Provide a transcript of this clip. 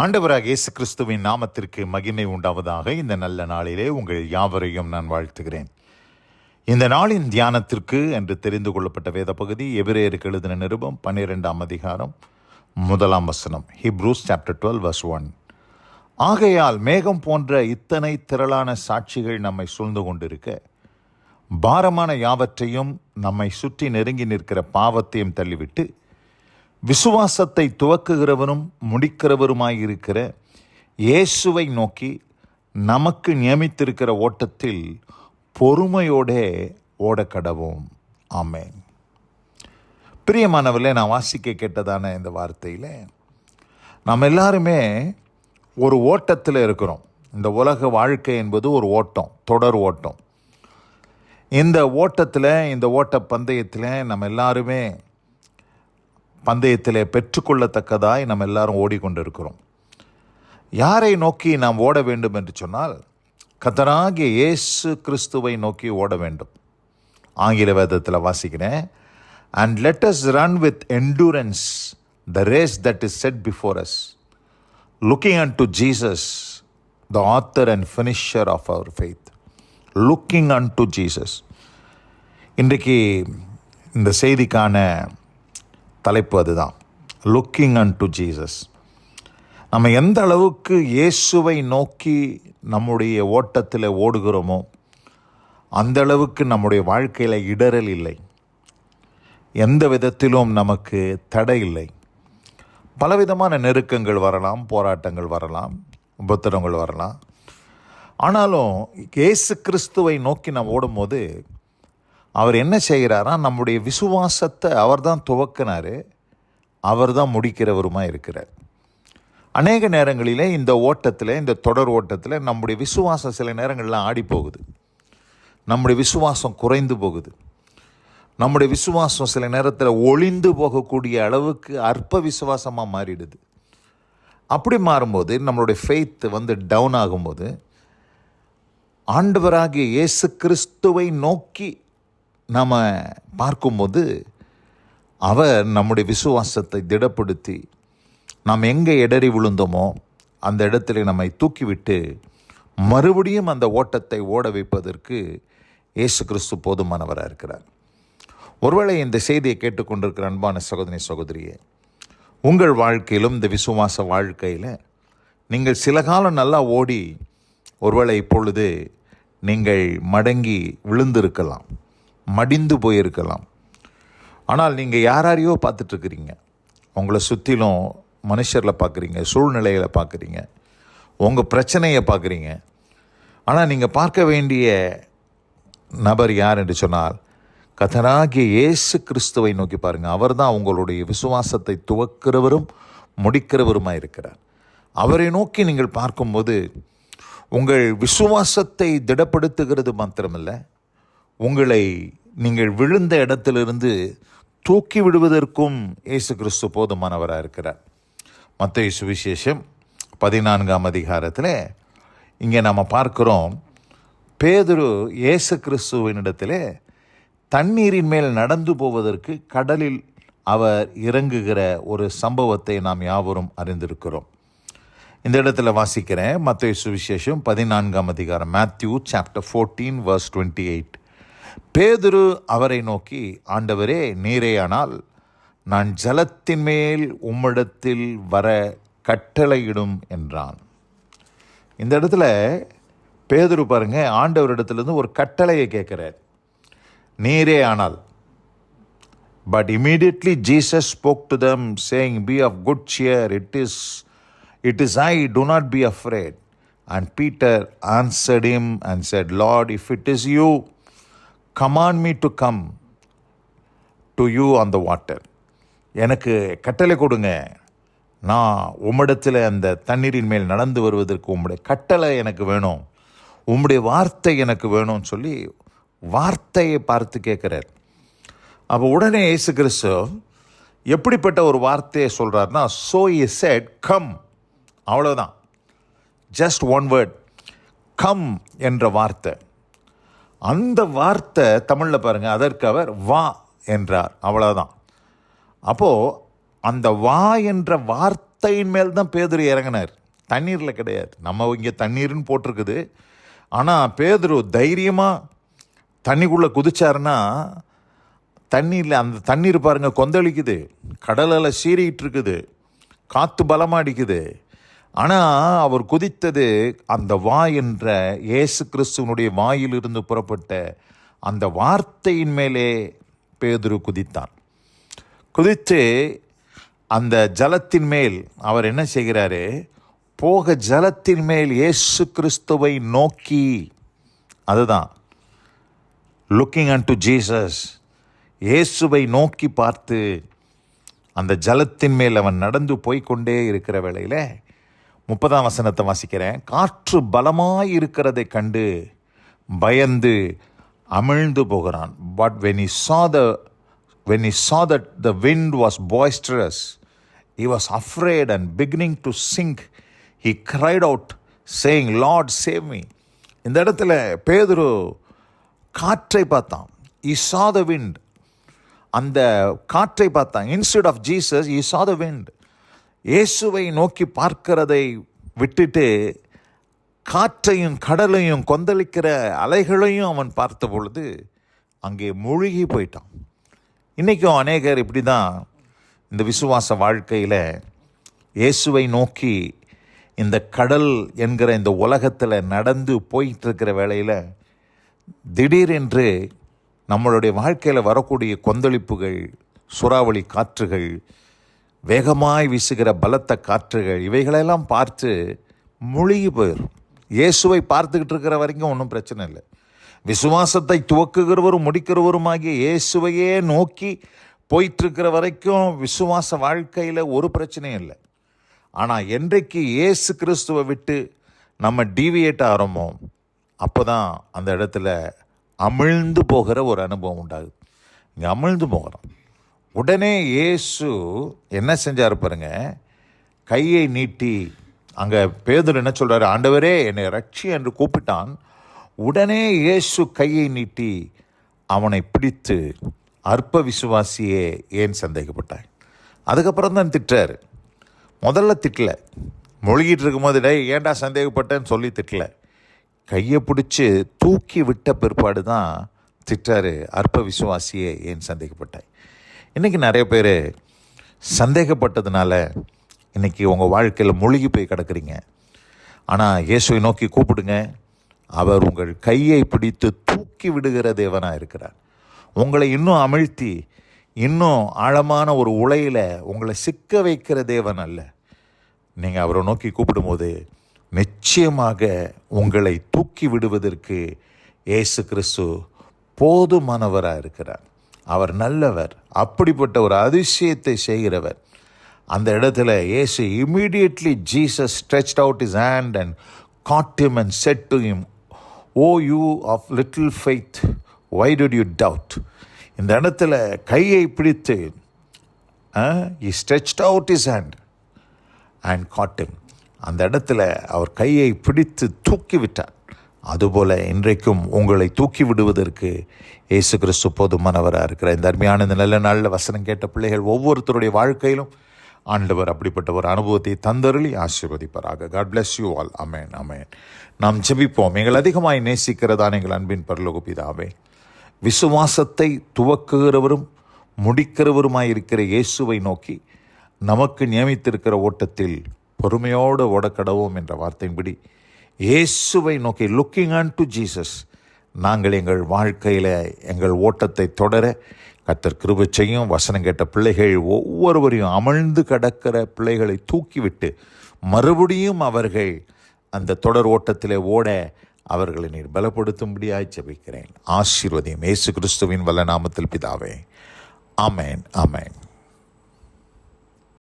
ஆண்டவராக இயேசு கிறிஸ்துவின் நாமத்திற்கு மகிமை உண்டாவதாக. இந்த நல்ல நாளிலே உங்கள் யாவரையும் நான் வாழ்த்துகிறேன். இந்த நாளின் தியானத்திற்கு என்று தெரிந்து கொள்ளப்பட்ட வேத பகுதி எபிரேயருக்கு எழுதின நிருபம் 12ஆம் அதிகாரம் 1ஆம் வசனம். Hebrews chapter 12 verse 1. ஆகையால் மேகம் போன்ற இத்தனை திரளான சாட்சிகள் நம்மை சூழ்ந்து கொண்டிருக்க, பாரமான யாவற்றையும் நம்மை சுற்றி நெருங்கி நிற்கிற பாவத்தையும் தள்ளிவிட்டு, விசுவாசத்தை துவக்குகிறவரும் முடிக்கிறவருமாயிருக்கிற இயேசுவை நோக்கி நமக்கு நியமித்திருக்கிற ஓட்டத்தில் பொறுமையோடே ஓடக்கடவோம். ஆமென். பிரியமானவர்களே, நான் வாசிக்க கேட்டதான இந்த வார்த்தையில் நாம் எல்லாருமே ஒரு ஓட்டத்தில் இருக்கிறோம். இந்த உலக வாழ்க்கை என்பது ஒரு ஓட்டம், தொடர் ஓட்டம். இந்த ஓட்டத்தில், இந்த ஓட்ட பந்தயத்தில் நம்ம எல்லாருமே பந்தயத்தில் பெற்றுக்கொள்ளத்தக்கதாய் நம்ம எல்லாரும் ஓடிக்கொண்டிருக்கிறோம். யாரை நோக்கி நாம் ஓட வேண்டும் என்று சொன்னால், கர்த்தராகிய இயேசு கிறிஸ்துவை நோக்கி ஓட வேண்டும். ஆங்கில வேதத்தில் வாசிக்கிறேன், and let us run with endurance the race that is set before us, looking unto Jesus, the author and finisher of our faith. Looking unto Jesus. இன்றைக்கு இந்த செய்திக்கான தலைப்பு அதுதான், லுக்கிங் அன்டு ஜீசஸ். நம்ம எந்த அளவுக்கு இயேசுவை நோக்கி நம்முடைய ஓட்டத்தில் ஓடுகிறோமோ அந்த அளவுக்கு நம்முடைய வாழ்க்கையில் இடரல் இல்லை, எந்த விதத்திலும் நமக்கு தடை இல்லை. பலவிதமான நெருக்கங்கள் வரலாம், போராட்டங்கள் வரலாம், உபத்திரங்கள் வரலாம். ஆனாலும் இயேசு கிறிஸ்துவை நோக்கி நாம் ஓடும்போது அவர் என்ன செய்கிறாரா, நம்முடைய விசுவாசத்தை அவர் தான் துவக்கினார், அவர் தான் முடிக்கிறவருமாக இருக்கிறார். அநேக நேரங்களிலே இந்த ஓட்டத்தில், இந்த தொடர் ஓட்டத்தில் நம்முடைய விசுவாசம் சில நேரங்கள்லாம் ஆடி போகுது, நம்முடைய விசுவாசம் குறைந்து போகுது, நம்முடைய விசுவாசம் சில நேரத்தில் ஒளிந்து போகக்கூடிய அளவுக்கு அற்ப விசுவாசமாக மாறிடுது. அப்படி மாறும்போது, நம்மளுடைய ஃபெய்த் டவுன் ஆகும்போது, ஆண்டவராகிய இயேசு கிறிஸ்துவை நோக்கி நாம் பார்க்கும்போது அவர் நம்முடைய விசுவாசத்தை திடப்படுத்தி, நாம் எங்கே இடறி விழுந்தோமோ அந்த இடத்துல நம்மை தூக்கிவிட்டு மறுபடியும் அந்த ஓட்டத்தை ஓட வைப்பதற்கு இயேசு கிறிஸ்து போதுமானவராக இருக்கிறார். ஒருவேளை இந்த செய்தியை கேட்டுக்கொண்டிருக்கிற அன்பான சகோதரி சகோதரியே, உங்கள் வாழ்க்கையிலும் இந்த விசுவாச வாழ்க்கையில் நீங்கள் சில காலம் நல்லா ஓடி, ஒருவேளை இப்பொழுது நீங்கள் மடங்கி விழுந்திருக்கலாம், மடிந்து போயிருக்கலாம். ஆனால் நீங்கள் யாரையோ பார்த்துட்ருக்கிறீங்க, உங்களை சுற்றிலும் மனுஷரில் பார்க்குறீங்க, சூழ்நிலைகளை பார்க்குறீங்க, உங்கள் பிரச்சனையை பார்க்குறீங்க. ஆனால் நீங்கள் பார்க்க வேண்டிய நபர் யார் என்று சொன்னால், கர்த்தராகிய இயேசு கிறிஸ்துவை நோக்கி பாருங்கள். அவர் தான் உங்களுடைய விசுவாசத்தை துவக்கிறவரும் முடிக்கிறவருமாக இருக்கிறார். அவரை நோக்கி நீங்கள் பார்க்கும்போது உங்கள் விசுவாசத்தை திடப்படுத்துகிறது மாத்திரமல்ல, உங்களை நீங்கள் விழுந்த இடத்திலிருந்து தூக்கி விடுவதற்கும் இயேசு கிறிஸ்து போதுமானவராக இருக்கிறார். மத்தேயு சுவிசேஷம் 14ஆம் அதிகாரத்தில் இங்கே நாம் பார்க்கிறோம், பேதுரு இயேசு கிறிஸ்துவினிடத்தில் தண்ணீரின் மேல் நடந்து போவதற்கு கடலில் அவர் இறங்குகிற ஒரு சம்பவத்தை நாம் யாவரும் அறிந்திருக்கிறோம். இந்த இடத்துல வாசிக்கிறேன், மத்தேயு சுவிசேஷம் 14ஆம் அதிகாரம், Matthew chapter 14 verse 28. பேதுரு அவரை நோக்கி, ஆண்டவரே, நீரேயானால் நான் ஜலத்தின் மேல் உம்மிடத்தில் வர கட்டளையிடும் என்றான். இந்த இடத்துல பேதுரு பாருங்க, ஆண்டவரிடத்திலிருந்து ஒரு கட்டளையை கேட்கிறார், நீரே ஆனால். But immediately Jesus spoke to them, saying, Be of good cheer, it is I, do not be afraid. And Peter answered him and said, Lord, if it is you, command me to come to you on the water. எனக்கு கட்டளை கொடுங்க, நான் உம்மிடத்தில் அந்த தண்ணீரின் மேல் நடந்து வருவதற்கு உம்முடைய கட்டளை எனக்கு வேணும், உம்முடைய வார்த்தை எனக்கு வேணும்னு சொல்லி வார்த்தையை பார்த்து கேட்குறார். அப்போ உடனே இயேசு கிறிஸ்து எப்படிப்பட்ட ஒரு வார்த்தையை சொல்கிறார்னா, so he said, come. அவ்வளோதான், ஜஸ்ட் ஒன் வேர்ட், கம் என்ற வார்த்தை. அந்த வார்த்தை தமிழில் பாருங்கள், அதற்கு அவர் வா என்றார், அவ்வளோதான். அப்போது அந்த வா என்ற வார்த்தை வார்த்தையின் மேல் தான் பேதுரு இறங்கினார், தண்ணீரில் கிடையாது. நம்ம இங்கே தண்ணீர்னு போட்டிருக்குது, ஆனால் பேதுரு தைரியமாக தண்ணிக்குள்ளே குதிச்சாருன்னா தண்ணீரில் அந்த தண்ணீர் பாருங்கள் கொந்தளிக்குது, கடலில் சீறிட்டு இருக்குது, காற்று பலமாக அடிக்குது. ஆனால் அவர் குதித்தது அந்த வாய் என்ற இயேசு கிறிஸ்துவனுடைய வாயிலிருந்து புறப்பட்ட அந்த வார்த்தையின் மேலே பேதுரு குதித்தான். குதித்து அந்த ஜலத்தின் மேல் அவர் என்ன செய்கிறாரு, போக ஜலத்தின் மேல் இயேசு கிறிஸ்துவை நோக்கி, அதுதான் லுக்கிங் அன்டு ஜீசஸ், இயேசுவை நோக்கி பார்த்து அந்த ஜலத்தின் மேல் அவன் நடந்து போய்கொண்டே இருக்கிற வேளையில் 30ஆம் வசனத்தை வாசிக்கிறேன். காற்று பலமாய் இருக்கிறதை கண்டு பயந்து அமிழ்ந்து போகிறான். But when he saw that the wind was boisterous, he was afraid and beginning to sink. He cried out saying, Lord, save me. இந்த இடத்துல பேதுரு காற்றை பார்த்தான். He saw the wind. அந்த காற்றை பார்த்தான். Instead of Jesus, he saw the wind. இயேசுவை நோக்கி பார்க்கிறதை விட்டுட்டு காற்றையும் கடலையும் கொந்தளிக்கிற அலைகளையும் அவன் பார்த்த பொழுது அங்கே மூழ்கி போயிட்டான். இன்றைக்கும் அநேகர் இப்படி தான் இந்த விசுவாச வாழ்க்கையில் இயேசுவை நோக்கி இந்த கடல் என்கிற இந்த உலகத்தில் நடந்து போயிட்டு இருக்கிற வேளையில் திடீரென்று நம்மளுடைய வாழ்க்கையில் வரக்கூடிய கொந்தளிப்புகள், சூறாவளி காற்றுகள், வேகமாய் வீசுகிற பலத்த காற்றுகள், இவைகளெல்லாம் பார்த்து மூழ்கி போயிடும். இயேசுவை பார்த்துக்கிட்டு இருக்கிற வரைக்கும் ஒன்றும் பிரச்சனை இல்லை. விசுவாசத்தை துவக்குகிறவரும் முடிக்கிறவருமாகிய இயேசுவையே நோக்கி போயிட்டுருக்கிற வரைக்கும் விசுவாச வாழ்க்கையில் ஒரு பிரச்சனையும் இல்லை. ஆனால் என்றைக்கு இயேசு கிறிஸ்துவை விட்டு நம்ம டீவியேட் ஆகிறோமோ அப்போ தான் அந்த இடத்துல அமிழ்ந்து போகிற ஒரு அனுபவம் உண்டாகுது. இங்கே அமிழ்ந்து போகிறோம். உடனே இயேசு என்ன செஞ்சார் பாருங்க, கையை நீட்டி, அங்கே பேதுரு என்ன சொல்கிறாரு, ஆண்டவரே என்னை ரட்சி என்று கூப்பிட்டான். உடனே இயேசு கையை நீட்டி அவனை பிடித்து, அற்ப விசுவாசியே ஏன் சந்தேகப்பட்டாய்? அதுக்கப்புறம் தான் திட்டுறாரு. முதல்ல திட்டல, மொழிகிட்டு இருக்கும்போது டே ஏன்டா சந்தேகப்பட்டேன்னு சொல்லி திட்டல, கையை பிடிச்சி தூக்கி விட்ட பிற்பாடு தான் திட்டாரு, அற்ப விசுவாசியே ஏன் சந்தேகப்பட்டாய்? இன்றைக்கி நிறைய பேர் சந்தேகப்பட்டதுனால இன்றைக்கி உங்கள் வாழ்க்கையில் மூழ்கி போய் கிடக்குறீங்க. ஆனால் இயேசுவை நோக்கி கூப்பிடுங்க, அவர் உங்கள் கையை பிடித்து தூக்கி விடுகிற தேவனாக இருக்கிறார். உங்களை இன்னும் அமிழ்த்தி இன்னும் ஆழமான ஒரு உலையில் உங்களை சிக்க வைக்கிற தேவன் அல்ல. நீங்கள் அவரை நோக்கி கூப்பிடும்போது நிச்சயமாக உங்களை தூக்கி விடுவதற்கு இயேசு கிறிஸ்து போதுமானவராக இருக்கிறார். அவர் நல்லவர், அப்படிப்பட்ட ஒரு அதிசயத்தை செய்கிறவர். அந்த இடத்துல இயேசு immediately Jesus stretched out his hand and caught him and said to him, "O you of little faith, why did you doubt?" இந்த இடத்துல கையை பிடித்து he stretched out his hand and caught him. அந்த இடத்துல அவர் கையை பிடித்து தூக்கி விட்டார். அதுபோல் இன்றைக்கும் உங்களை தூக்கி விடுவதற்கு இயேசு கிறிஸ்து போதுமானவராக இருக்கிறார். இந்த அருமையான இந்த நல்ல நாளில் வசனம் கேட்ட பிள்ளைகள் ஒவ்வொருத்தருடைய வாழ்க்கையிலும் ஆண்டவர் அப்படிப்பட்ட ஒரு அனுபவத்தை தந்தருளி ஆசீர்வதிப்பாராக. God bless you all. Amen, amen. நாம் ஜெபிப்போம். எங்கள் அதிகமாய் நேசிக்கிறதான எங்கள் அன்பின் பரலோக பிதாவே, விசுவாசத்தை துவக்குகிறவரும் முடிக்கிறவருமாய் இருக்கிற இயேசுவை நோக்கி நமக்கு நியமித்திருக்கிற ஓட்டத்தில் பொறுமையோடு ஓடக்கடவோம் என்ற வார்த்தையின்படி இயேசுவை நோக்கி லுக்கிங் அன்டு ஜீசஸ் நாங்கள் எங்கள் வாழ்க்கையில் எங்கள் ஓட்டத்தை தொடர கர்த்தர் கிருபை செய்யும். வசனம் கேட்ட பிள்ளைகள் ஒவ்வொருவரையும் அமிழ்ந்து கிடக்கிற பிள்ளைகளை தூக்கிவிட்டு மறுபடியும் அவர்கள் அந்த தொடர் ஓட்டத்திலே ஓட அவர்களை நீர் பலப்படுத்தும்படியாய் ஜெபிக்கிறேன். ஆசீர்வதியும். இயேசு கிறிஸ்துவின் வல்ல நாமத்தில் பிதாவே. ஆமென், ஆமென்.